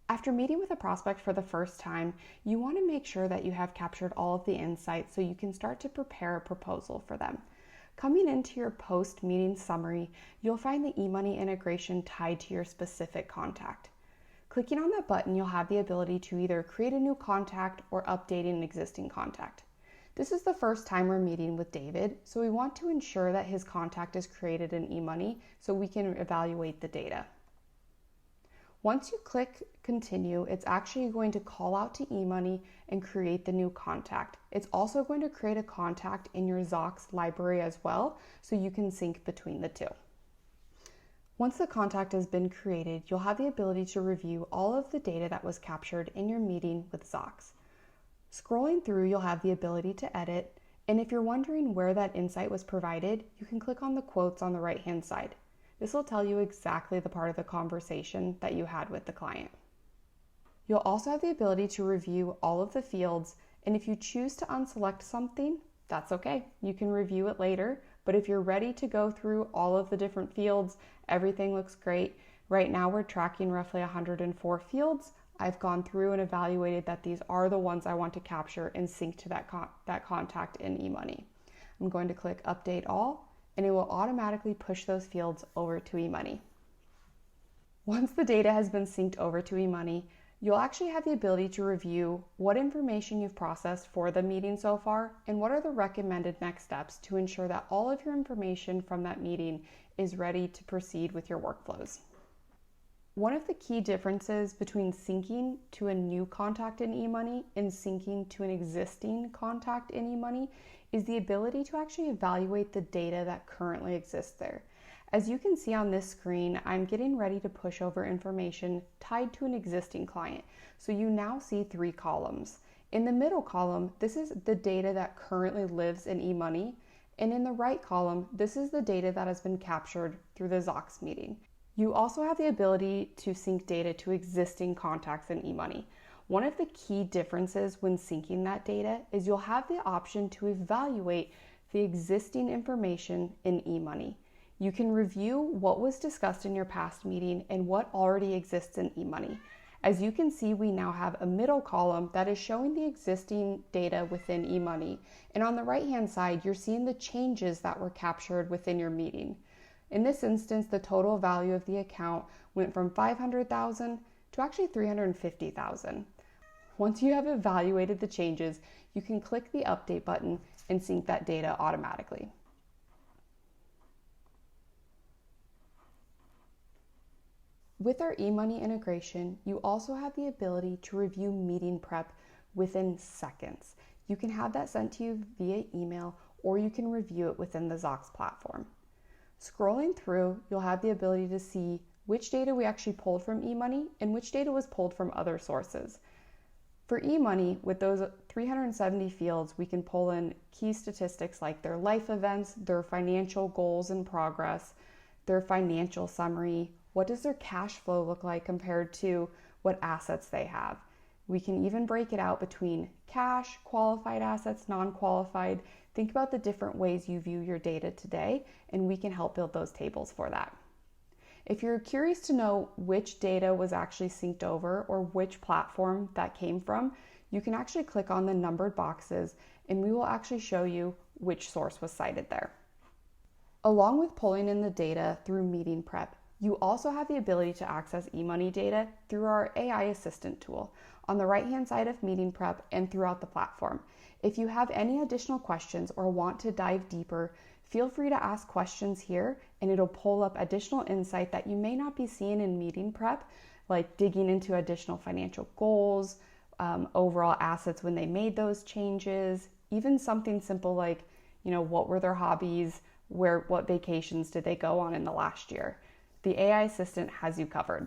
After meeting with a prospect for the first time, you want to make sure that you have captured all of the insights so you can start to prepare a proposal for them. Coming into your post-meeting summary, you'll find the eMoney integration tied to your specific contact. Clicking on that button, you'll have the ability to either create a new contact or update an existing contact. This is the first time we're meeting with David, so we want to ensure that his contact is created in eMoney so we can evaluate the data. Once you click continue, it's actually going to call out to eMoney and create the new contact. It's also going to create a contact in your Zocks library as well, so you can sync between the two. Once the contact has been created, you'll have the ability to review all of the data that was captured in your meeting with Zocks. Scrolling through, you'll have the ability to edit, and if you're wondering where that insight was provided, you can click on the quotes on the right-hand side. This will tell you exactly the part of the conversation that you had with the client. You'll also have the ability to review all of the fields, and if you choose to unselect something, that's okay. You can review it later, but if you're ready to go through all of the different fields, everything looks great. Right now we're tracking roughly 104 fields. I've gone through and evaluated that these are the ones I want to capture and sync to that contact in eMoney. I'm going to click Update All, and it will automatically push those fields over to eMoney. Once the data has been synced over to eMoney, you'll actually have the ability to review what information you've processed for the meeting so far and what are the recommended next steps to ensure that all of your information from that meeting is ready to proceed with your workflows. One of the key differences between syncing to a new contact in eMoney and syncing to an existing contact in eMoney is the ability to actually evaluate the data that currently exists there. As you can see on this screen, I'm getting ready to push over information tied to an existing client. So you now see 3 columns. In the middle column, this is the data that currently lives in eMoney. And in the right column, this is the data that has been captured through the Zocks meeting. You also have the ability to sync data to existing contacts in eMoney. One of the key differences when syncing that data is you'll have the option to evaluate the existing information in eMoney. You can review what was discussed in your past meeting and what already exists in eMoney. As you can see, we now have a middle column that is showing the existing data within eMoney. And on the right-hand side, you're seeing the changes that were captured within your meeting. In this instance, the total value of the account went from $500,000 to actually $350,000. Once you have evaluated the changes, you can click the update button and sync that data automatically. With our eMoney integration, you also have the ability to review meeting prep within seconds. You can have that sent to you via email, or you can review it within the Zocks platform. Scrolling through, you'll have the ability to see which data we actually pulled from eMoney and which data was pulled from other sources. For eMoney, with those 370 fields, we can pull in key statistics like their life events, their financial goals and progress, their financial summary, what does their cash flow look like compared to what assets they have. We can even break it out between cash, qualified assets, non-qualified. Think about the different ways you view your data today, and we can help build those tables for that. If you're curious to know which data was actually synced over or which platform that came from, you can actually click on the numbered boxes and we will actually show you which source was cited there. Along with pulling in the data through meeting prep, you also have the ability to access eMoney data through our AI assistant tool on the right-hand side of meeting prep and throughout the platform. If you have any additional questions or want to dive deeper, feel free to ask questions here and it'll pull up additional insight that you may not be seeing in meeting prep, like digging into additional financial goals, overall assets when they made those changes, even something simple like, what were their hobbies, what vacations did they go on in the last year. The AI assistant has you covered.